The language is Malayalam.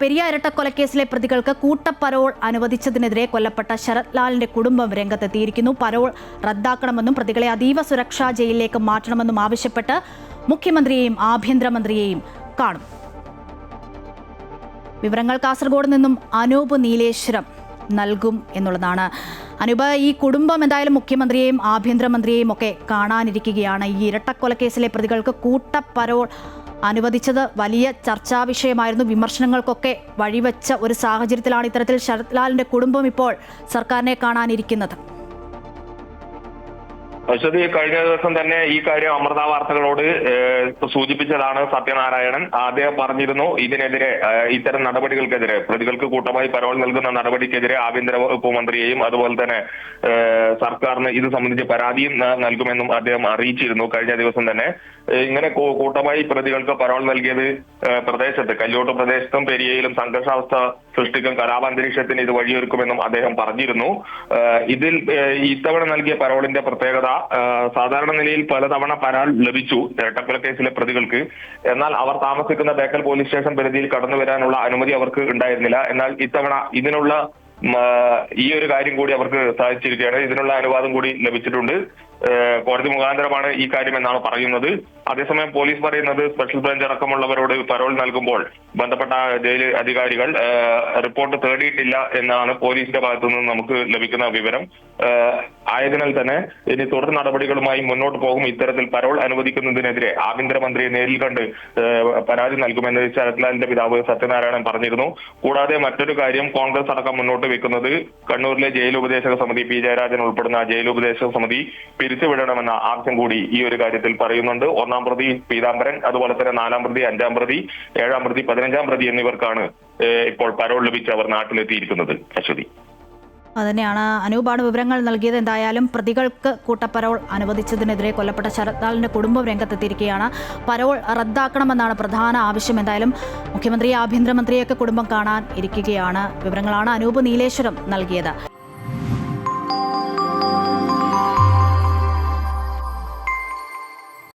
പെരിയ ഇരട്ടക്കൊലക്കേസിലെ പ്രതികൾക്ക് കൂട്ടപ്പരോൾ അനുവദിച്ചതിനെതിരെ കൊല്ലപ്പെട്ട ശരത് ലാലിന്റെ കുടുംബം രംഗത്തെത്തിയിരിക്കുന്നു. പരോൾ റദ്ദാക്കണമെന്നും പ്രതികളെ അതീവ സുരക്ഷാ ജയിലിലേക്ക് മാറ്റണമെന്നും ആവശ്യപ്പെട്ട് മുഖ്യമന്ത്രിയെയും ആഭ്യന്തരമന്ത്രിയെയും കാണും. വിവരങ്ങൾ കാസർഗോഡ് നിന്നും അനൂപ് നീലേശ്വരം നൽകും എന്നുള്ളതാണ്. അനൂപ്, ഈ കുടുംബം എന്തായാലും മുഖ്യമന്ത്രിയെയും ആഭ്യന്തരമന്ത്രിയെയും ഒക്കെ കാണാനിരിക്കുകയാണ്. ഈ ഇരട്ടക്കൊലക്കേസിലെ പ്രതികൾക്ക് കൂട്ടപ്പരോൾ അനുവദിച്ചത് വലിയ ചർച്ചാ വിഷയമായിരുന്നു. വിമർശനങ്ങൾക്കൊക്കെ വഴിവെച്ച ഒരു സാഹചര്യത്തിലാണ് ഇത്തരത്തിൽ ശരത് ലാലിന്റെ കുടുംബം ഇപ്പോൾ സർക്കാരിനെ കാണാനിരിക്കുന്നത്. അശ്വതി, കഴിഞ്ഞ ദിവസം തന്നെ ഈ കാര്യം അമൃത വാർത്തകളോട് സൂചിപ്പിച്ചതാണ് സത്യനാരായണൻ. അദ്ദേഹം പറഞ്ഞിരുന്നു ഇതിനെതിരെ, ഇത്തരം നടപടികൾക്കെതിരെ, പ്രതികൾക്ക് കൂട്ടമായി പരോൾ നൽകുന്ന നടപടിക്കെതിരെ ആഭ്യന്തര വകുപ്പ് മന്ത്രിയെയും അതുപോലെ തന്നെ സർക്കാരിന് ഇത് സംബന്ധിച്ച് പരാതിയും നൽകുമെന്നും അദ്ദേഹം അറിയിച്ചിരുന്നു. കഴിഞ്ഞ ദിവസം തന്നെ ഇങ്ങനെ കൂട്ടമായി പ്രതികൾക്ക് പരോൾ നൽകിയത് പ്രദേശത്ത്, കല്യോട്ട് പ്രദേശത്തും പെരിയയിലും സംഘർഷാവസ്ഥ സൃഷ്ടിക്കും, കലാപാന്തരീക്ഷത്തിന് ഇത് വഴിയൊരുക്കുമെന്നും അദ്ദേഹം പറഞ്ഞിരുന്നു. ഇതിൽ ഇത്തവണ നൽകിയ പരോളിന്റെ പ്രത്യേകത, സാധാരണ നിലയിൽ പലതവണ പരാൾ ലഭിച്ചു ഇരട്ടക്കൊലക്കേസിലെ പ്രതികൾക്ക്. എന്നാൽ അവർ താമസിക്കുന്ന ബേക്കൽ പോലീസ് സ്റ്റേഷൻ പരിധിയിൽ കടന്നു വരാനുള്ള അനുമതി അവർക്ക് ഉണ്ടായിരുന്നില്ല. എന്നാൽ ഇത്തവണ ഇതിനുള്ള ഈ ഒരു കാര്യം കൂടി അവർക്ക് സാധിച്ചിരിക്കുകയാണ്. ഇതിനുള്ള അനുവാദം കൂടി ലഭിച്ചിട്ടുണ്ട്. കോടതി മുഖാന്തരമാണ് ഈ കാര്യം എന്നാണ് പറയുന്നത്. അതേസമയം പോലീസ് പറയുന്നത് സ്പെഷ്യൽ ബ്രാഞ്ച് അടക്കമുള്ളവരോട് പരോൾ നൽകുമ്പോൾ ബന്ധപ്പെട്ട ജയിൽ അധികാരികൾ റിപ്പോർട്ട് തേടിയിട്ടില്ല എന്നാണ് പോലീസിന്റെ ഭാഗത്തു നിന്ന് നമുക്ക് ലഭിക്കുന്ന വിവരം. ആയതിനാൽ തന്നെ ഇനി തുടർ നടപടികളുമായി മുന്നോട്ട് പോകും. ഇത്തരത്തിൽ പരോൾ അനുവദിക്കുന്നതിനെതിരെ ആഭ്യന്തരമന്ത്രിയെ നേരിൽ കണ്ട് പരാതി നൽകുമെന്ന് ശരത് ലാലിന്റെ പിതാവ് സത്യനാരായണൻ പറഞ്ഞിരുന്നു. കൂടാതെ മറ്റൊരു കാര്യം, കോൺഗ്രസ് അടക്കം മുന്നോട്ട് വെക്കുന്നത് കണ്ണൂരിലെ ജയിലുപദേശക സമിതി, പി ജയരാജൻ ഉൾപ്പെടുന്ന ജയിലുപദേശക സമിതി പിരിച്ചുവിടണമെന്ന ആവശ്യം കൂടി ഈ ഒരു കാര്യത്തിൽ പറയുന്നുണ്ട്. ഒന്നാം പ്രതി പീതാംബരൻ, അതുപോലെ തന്നെ 4ാം പ്രതി, 5ാം പ്രതി, 7ാം പ്രതി, 15ാം പ്രതി എന്നിവർക്കാണ് ഇപ്പോൾ പരോൾ ലഭിച്ച് അവർ നാട്ടിലെത്തിയിരിക്കുന്നത്. അശ്വതി, അതുതന്നെയാണ് അനൂപാണ് വിവരങ്ങൾ നൽകിയത്. എന്തായാലും പ്രതികൾക്ക് കൂട്ടപ്പരോൾ അനുവദിച്ചതിനെതിരെ കൊല്ലപ്പെട്ട ശരത് ലാലിന്റെ കുടുംബം രംഗത്തെത്തിയിരിക്കുകയാണ്. പരോൾ റദ്ദാക്കണമെന്നാണ് പ്രധാന ആവശ്യം. എന്തായാലും മുഖ്യമന്ത്രിയെ, ആഭ്യന്തരമന്ത്രിയൊക്കെ കുടുംബം കാണാൻ ഇരിക്കുകയാണ്. വിവരങ്ങളാണ് അനൂപ് നീലേശ്വരം നൽകിയത്.